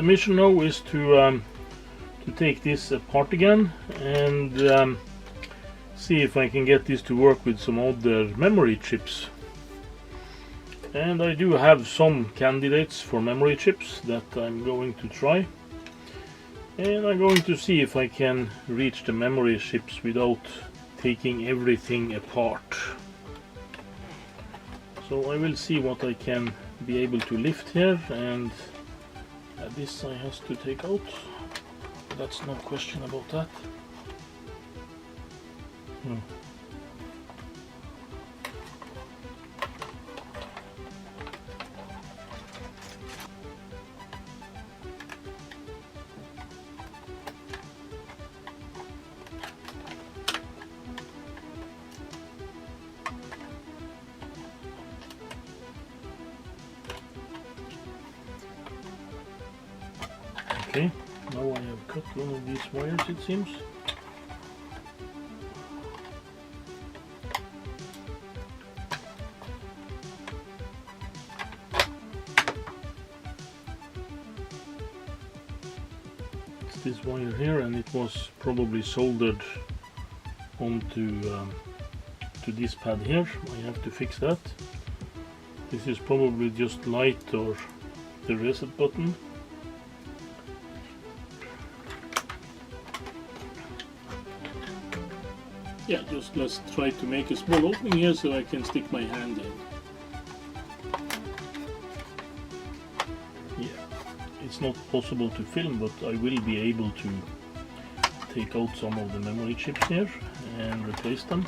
the mission now is to take this apart again and see if I can get this to work with some other memory chips. And I do have some candidates for memory chips that I'm going to try. And I'm going to see if I can reach the memory chips without taking everything apart. So I will see what I can be able to lift here, and this I have to take out. That's no question about that. Okay, now I have cut one of these wires, it seems. It's this wire here, and it was probably soldered onto to this pad here. I have to fix that. This is probably just light or the reset button. Yeah, just let's try to make a small opening here so I can stick my hand in. Yeah, it's not possible to film, but I will be able to take out some of the memory chips here and replace them.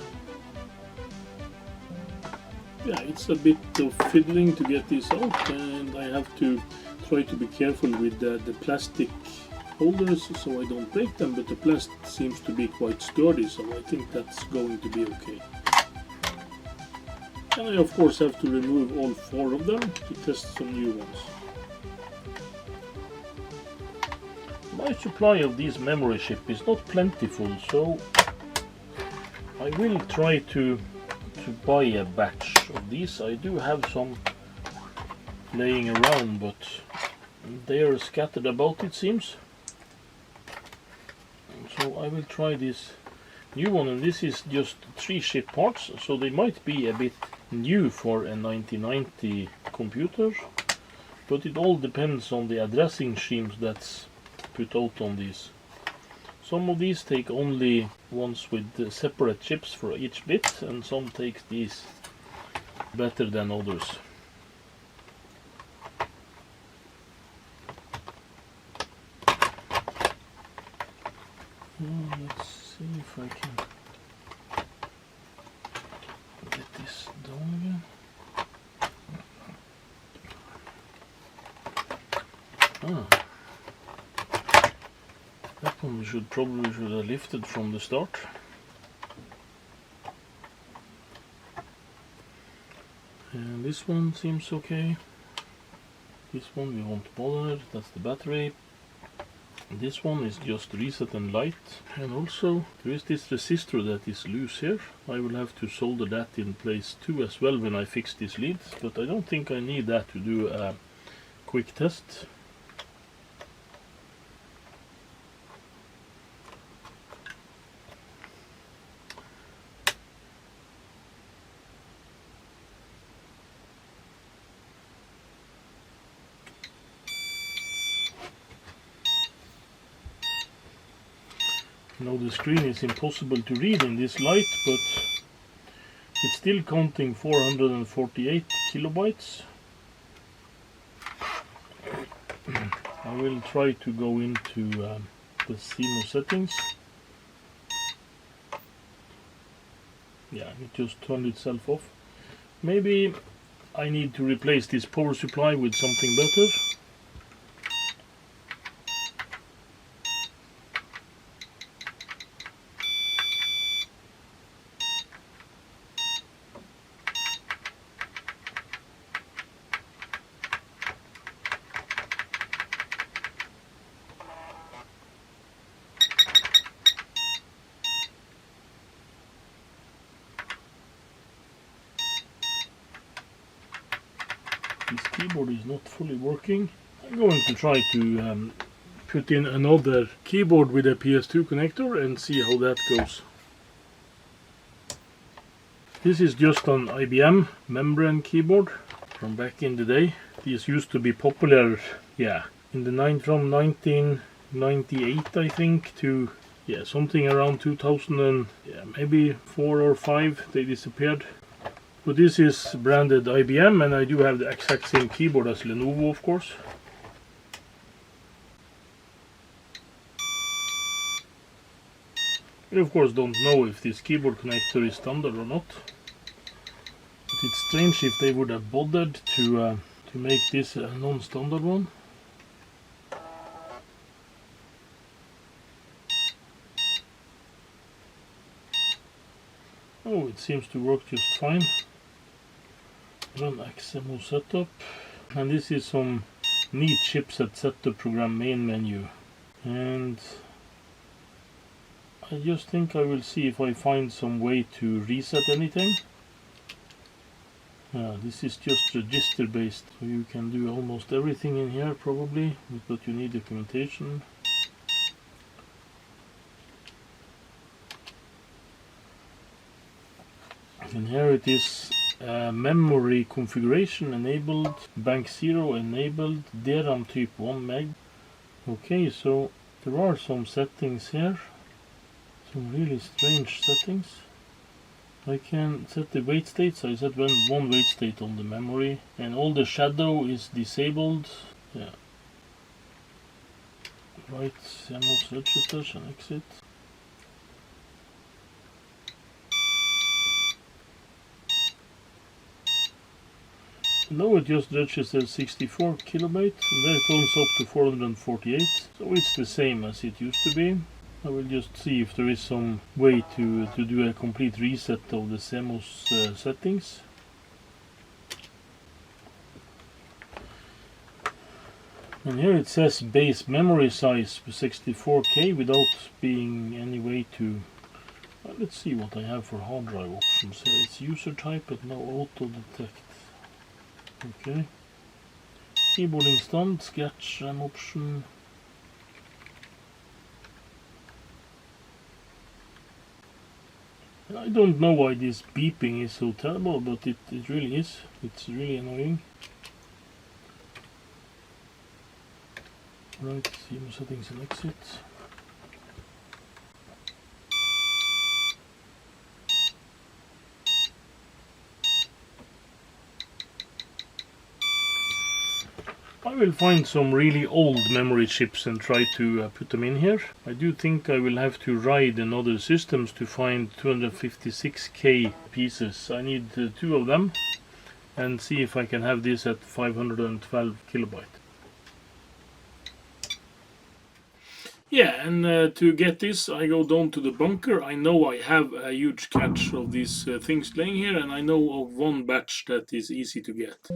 Yeah, it's a bit of fiddling to get this out, and I have to try to be careful with the plastic holders so I don't break them, but the plastic seems to be quite sturdy, so I think that's going to be okay. And I of course have to remove all 4 of them to test some new ones. My supply of these memory chips is not plentiful, so I will try to buy a batch of these. I do have some laying around, but they are scattered about, it seems. So I will try this new one, and this is just 3 chip parts, so they might be a bit new for a 1990 computer, but it all depends on the addressing schemes that's put out on these. Some of these take only ones with separate chips for each bit, and some take these better than others. Let's see if I can get this down again. That one we probably should have lifted from the start. And this one seems okay. This one we won't bother, that's the battery. This one is just reset and light, and also there is this resistor that is loose here. I will have to solder that in place too as well when I fix these leads, but I don't think I need that to do a quick test. Now the screen is impossible to read in this light, but it's still counting 448 kilobytes. I will try to go into the CMOS settings. Yeah, it just turned itself off. Maybe I need to replace this power supply with something better. This keyboard is not fully working. I I'm going to try to put in another keyboard with a PS2 connector and see how that goes. This is just an IBM membrane keyboard from back in the day. These used to be popular, yeah, in the from 1998 I think to something around 2000 and maybe 4 or 5 they disappeared. But this is branded IBM, and I do have the exact same keyboard as Lenovo, of course. I of course don't know if this keyboard connector is standard or not. But it's strange if they would have bothered to make this a non-standard one. Oh, it seems to work just fine. Run XMO setup. And this is some neat chipset setup program main menu. And I just think I will see if I find some way to reset anything. This is just register based, so you can do almost everything in here probably, but you need documentation. And here it is, memory configuration enabled, bank 0 enabled, DRAM type 1 meg. Okay, so there are some settings here, some really strange settings. I can set the wait states. I set one wait state on the memory, and all the shadow is disabled. Yeah. Right, CMOS registers and exit. Now it just registers 64 kilobyte, and then it goes up to 448, so it's the same as it used to be. I will just see if there is some way to do a complete reset of the CMOS settings. And here it says base memory size 64K without being any way to... let's see what I have for hard drive options here. It's user type but no auto detect. Okay. Keyboard instant, sketch RAM option. I don't know why this beeping is so terrible, but it really is. It's really annoying. Right, CMOS settings and exit. I will find some really old memory chips and try to put them in here. I do think I will have to ride in other systems to find 256K pieces. I need 2 of them and see if I can have this at 512 kilobyte. Yeah, and to get this I go down to the bunker. I know I have a huge catch of these things laying here, and I know of one batch that is easy to get.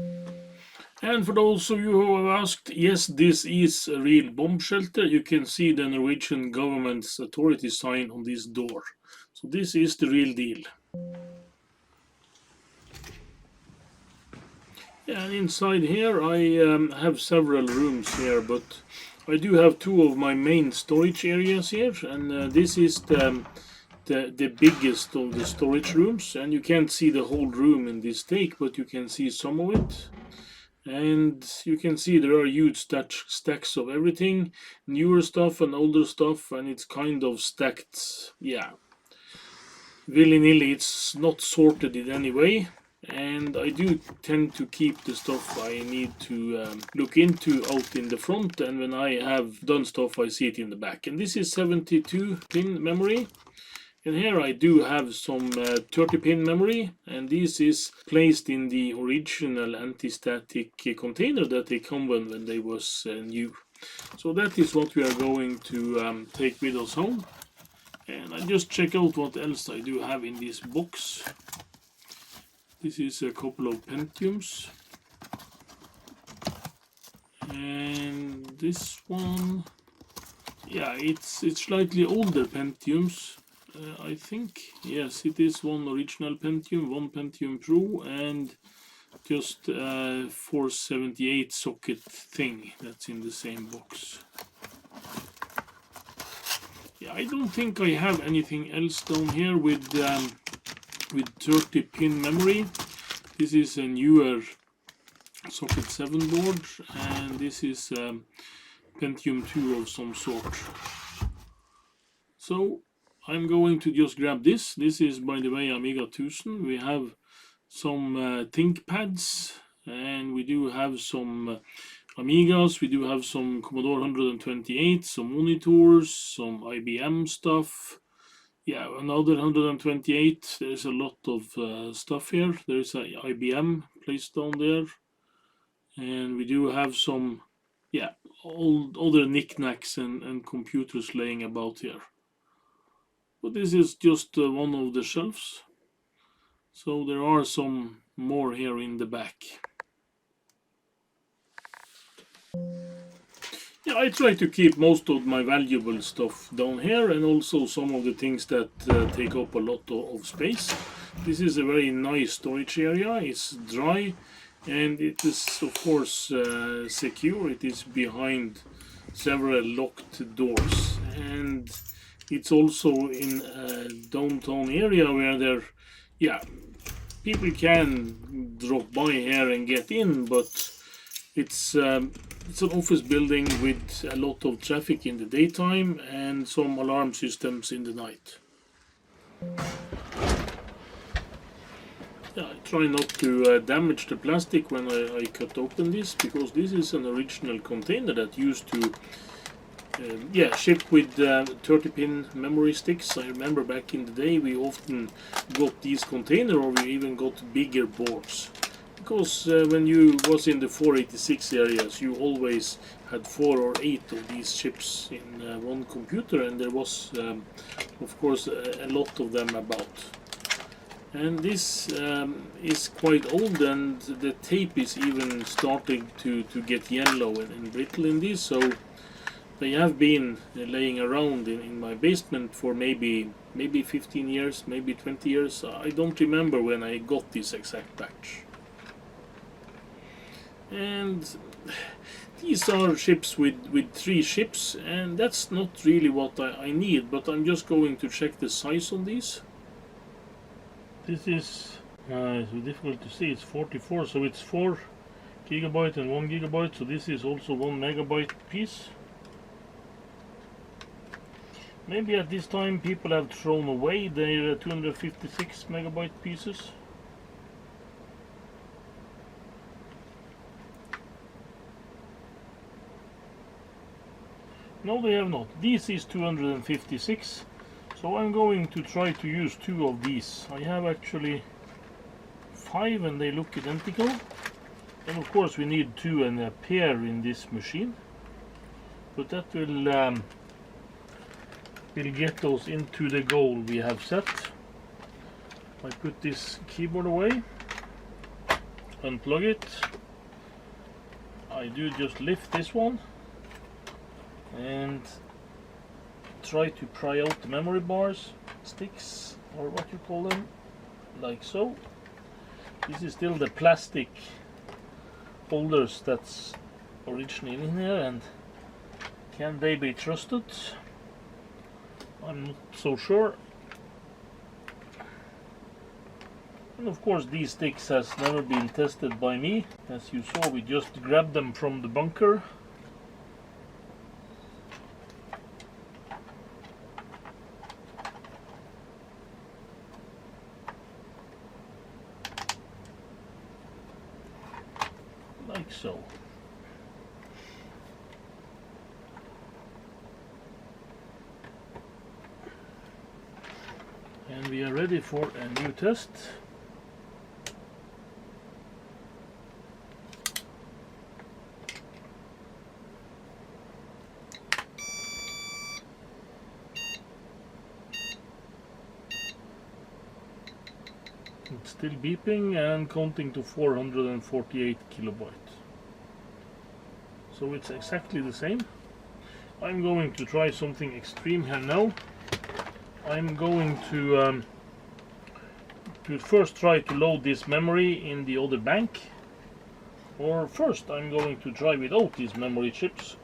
And for those of you who have asked, yes, this is a real bomb shelter. You can see the Norwegian government's authority sign on this door. So this is the real deal. Yeah, and inside here I have several rooms here, but I do have 2 of my main storage areas here, and this is the biggest of the storage rooms, and you can't see the whole room in this take, but you can see some of it. And you can see there are huge stacks of everything, newer stuff and older stuff, and it's kind of stacked, yeah, willy-nilly. It's not sorted in any way, and I do tend to keep the stuff I need to look into out in the front, and when I have done stuff I see it in the back. And this is 72 pin memory. And here I do have some 30 pin memory, and this is placed in the original anti-static container that they come when they was new. So that is what we are going to take with us home. And I just check out what else I do have in this box. This is a couple of Pentiums. And this one, yeah, it's slightly older Pentiums. I think, yes, it is one original Pentium, one Pentium Pro, and just a 478 socket thing that's in the same box. Yeah, I don't think I have anything else down here with 30 pin memory. This is a newer socket 7 board, and this is Pentium 2 of some sort. So I'm going to just grab this. This is, by the way, Amiga 1000. We have some ThinkPads, and we do have some Amigas. We do have some Commodore 128, some monitors, some IBM stuff. Yeah, another 128. There's a lot of stuff here. There's a IBM placed down there, and we do have some, yeah, all other knickknacks and computers laying about here. But this is just one of the shelves, so there are some more here in the back. Yeah, I try to keep most of my valuable stuff down here, and also some of the things that take up a lot of space. This is a very nice storage area. It's dry, and it is of course secure. It is behind several locked doors, and it's also in a downtown area where there, yeah, people can drop by here and get in, but it's an office building with a lot of traffic in the daytime and some alarm systems in the night. Yeah, I try not to damage the plastic when I cut open this, because this is an original container that used to ship with 30 pin memory sticks. I remember back in the day we often got these containers, or we even got bigger boards. Because when you was in the 486 areas, you always had 4 or 8 of these chips in one computer, and there was of course a lot of them about. And this is quite old, and the tape is even starting to get yellow and brittle in this, so they have been laying around in my basement for maybe 15 years, maybe 20 years. I don't remember when I got this exact batch. And these are ships with 3 ships, and that's not really what I need, but I'm just going to check the size on these. This is it's difficult to see. It's 44, so it's 4 gigabyte and 1 gigabyte, so this is also 1 megabyte piece. Maybe at this time people have thrown away their 256 megabyte pieces. No, they have not. This is 256, so I'm going to try to use 2 of these. I have actually 5 and they look identical. And of course we need 2 and a pair in this machine, but that will get those into the goal we have set. I put this keyboard away, unplug it. I do just lift this one and try to pry out the memory bars, sticks, or what you call them, like so. This is still the plastic holders that's originally in here, and can they be trusted? I'm not so sure. And of course these sticks has never been tested by me. As you saw, we just grabbed them from the bunker. Like so. And we are ready for a new test. It's still beeping and counting to 448 kilobytes. So it's exactly the same. I'm going to try something extreme here now. I'm going to to first try to load this memory in the other bank, or first I'm going to try without these memory chips.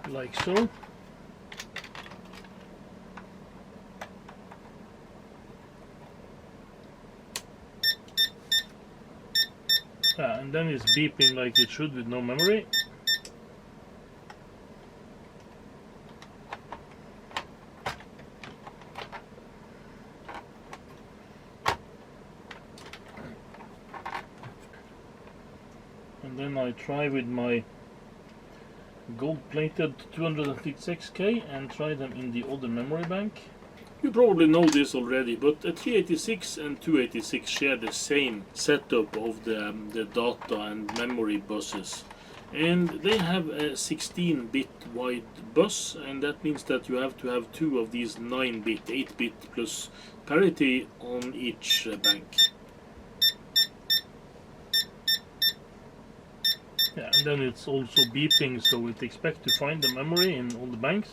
Like so. And then it's beeping like it should with no memory. And then I try with my gold-plated 256K and try them in the other memory bank. You probably know this already, but a 386 and 286 share the same setup of the data and memory buses. And they have a 16-bit wide bus, and that means that you have to have two of these 9-bit, 8-bit plus parity on each bank. Yeah, and then it's also beeping, so it expects to find the memory in all the banks.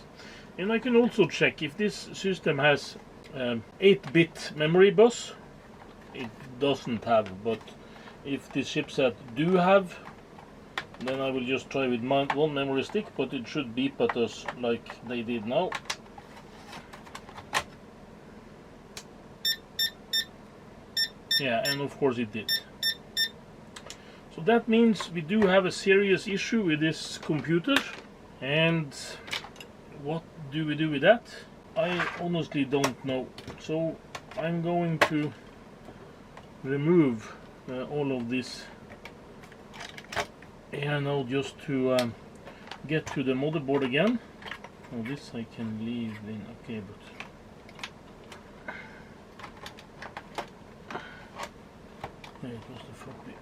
And I can also check if this system has 8-bit memory bus. It doesn't have, but if the chipset do have, then I will just try with one memory stick, but it should beep at us like they did now. Yeah, and of course it did. So that means we do have a serious issue with this computer. And what do we do with that? I honestly don't know. So I'm going to remove all of this here now, just to get to the motherboard again. Oh, this I can leave in. Okay, but yeah, it was the floppy.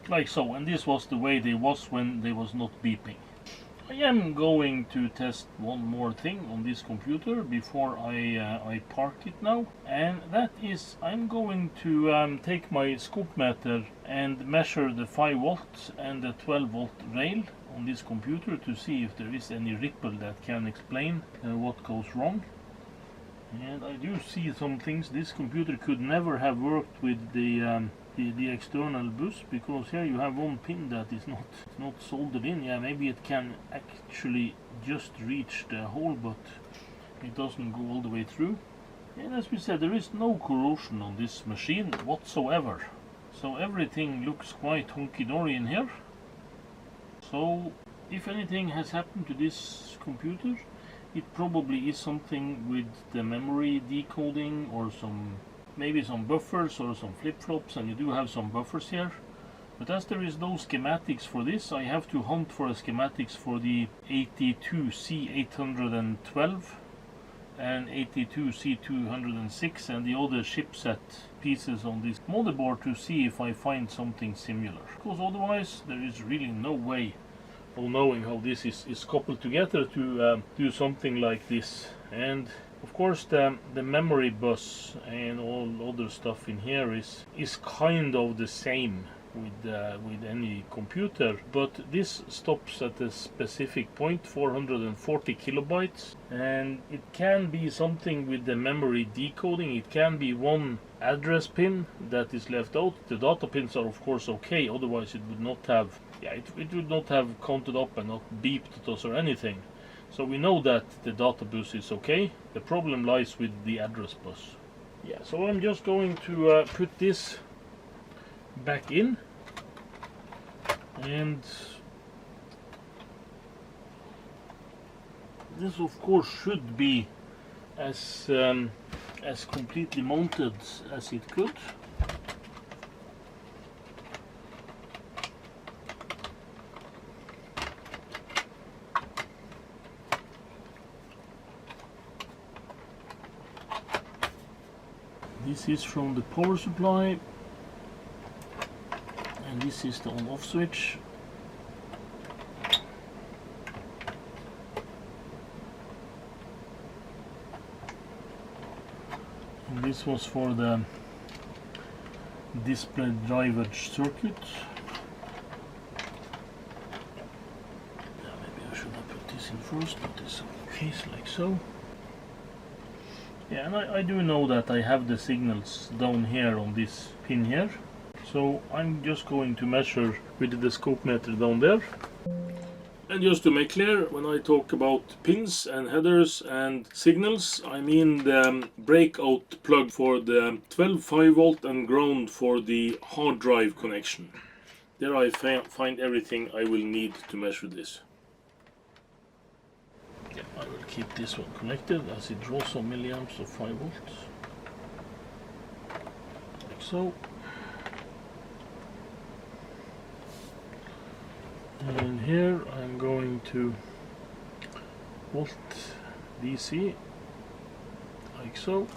Like so, and this was the way they was when they was not beeping. I am going to test one more thing on this computer before I park it now, and that is I'm going to take my scope meter and measure the 5 volt and the 12 volt rail on this computer to see if there is any ripple that can explain what goes wrong. And I do see some things. This computer could never have worked with the external bus, because here you have one pin that is not soldered in. Yeah, maybe it can actually just reach the hole, but it doesn't go all the way through. And as we said, there is no corrosion on this machine whatsoever, so everything looks quite hunky-dory in here. So if anything has happened to this computer, it probably is something with the memory decoding, or maybe some buffers or some flip-flops, and you do have some buffers here. But as there is no schematics for this, I have to hunt for the schematics for the 82C812 and 82C206 and the other chipset pieces on this motherboard to see if I find something similar. Because otherwise there is really no way of knowing how this is coupled together to do something like this. And of course the memory bus and all other stuff in here is kind of the same with any computer, but this stops at a specific point, 440 kilobytes, and it can be something with the memory decoding. It can be one address pin that is left out. The data pins are of course okay, otherwise it would not have it would not have counted up and not beeped at us or anything. So we know that the data bus is okay. The problem lies with the address bus. Yeah, so I'm just going to put this back in, and this of course should be as completely mounted as it could. This is from the power supply, and this is the on-off switch. This was for the display driver circuit. Maybe I should have put this in first, put this in case like so. Yeah, and I do know that I have the signals down here on this pin here. So I'm just going to measure with the scope meter down there. And just to make clear, when I talk about pins and headers and signals, I mean the breakout plug for the 12 5V and ground for the hard drive connection. There I find everything I will need to measure this. Yeah, I will keep this one connected as it draws some milliamps of 5V. Like so. And here I'm going to volt DC, like so.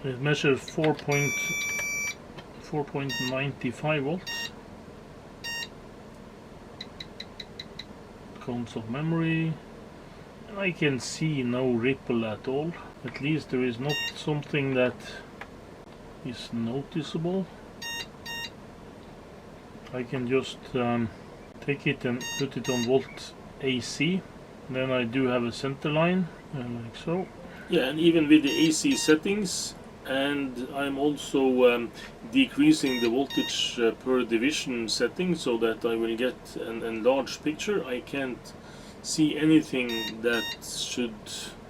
It measures 4.95 volts. Counts of memory. I can see no ripple at all. At least there is not something that is noticeable. I can just take it and put it on volt AC. Then I do have a center line, like so. Yeah, and even with the AC settings, and I'm also decreasing the voltage per division setting so that I will get an enlarged picture. I can't see anything that should,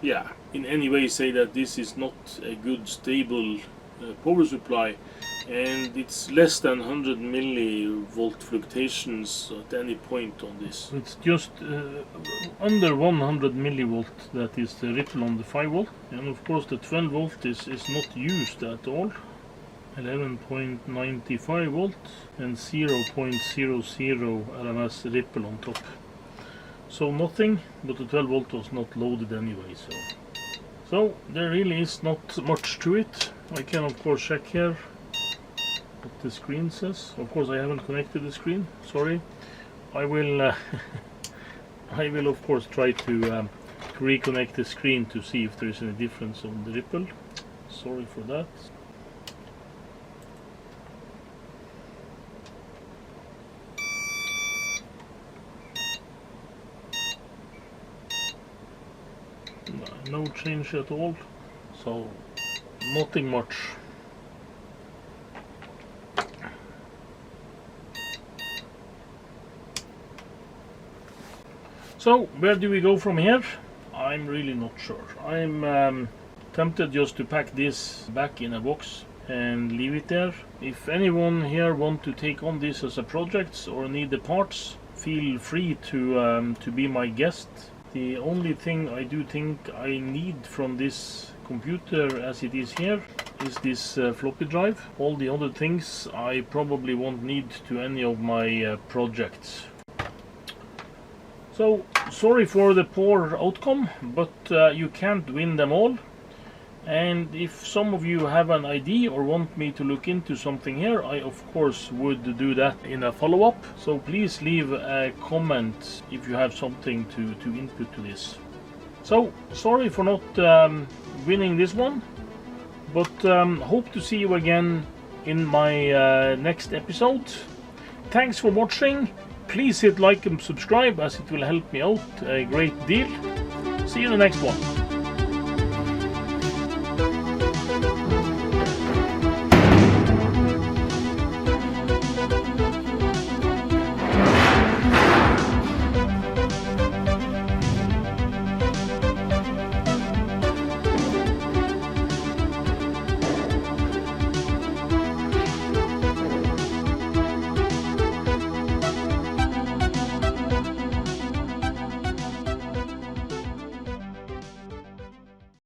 in any way say that this is not a good stable power supply, and it's less than 100 millivolt fluctuations at any point on this. It's just under 100 millivolt that is the ripple on the 5V, and of course the 12V is not used at all. 11.95 volt and 0.00 RMS ripple on top. So nothing, but the 12V was not loaded anyway, so there really is not much to it. I can of course check here what the screen says. Of course I haven't connected the screen, sorry. I will I will of course try to reconnect the screen to see if there is any difference on the ripple. Sorry for that. No change at all, so nothing much. So where do we go from here? I'm really not sure. I'm tempted just to pack this back in a box and leave it there. If anyone here want to take on this as a project or need the parts, feel free to be my guest. The only thing I do think I need from this computer as it is here is this floppy drive. All the other things I probably won't need to any of my projects. So sorry for the poor outcome, but you can't win them all. And if some of you have an idea or want me to look into something here, I of course would do that in a follow-up. So please leave a comment if you have something to input to this. So sorry for not winning this one, but hope to see you again in my next episode. Thanks for watching. Please hit like and subscribe as it will help me out a great deal. See you in the next one.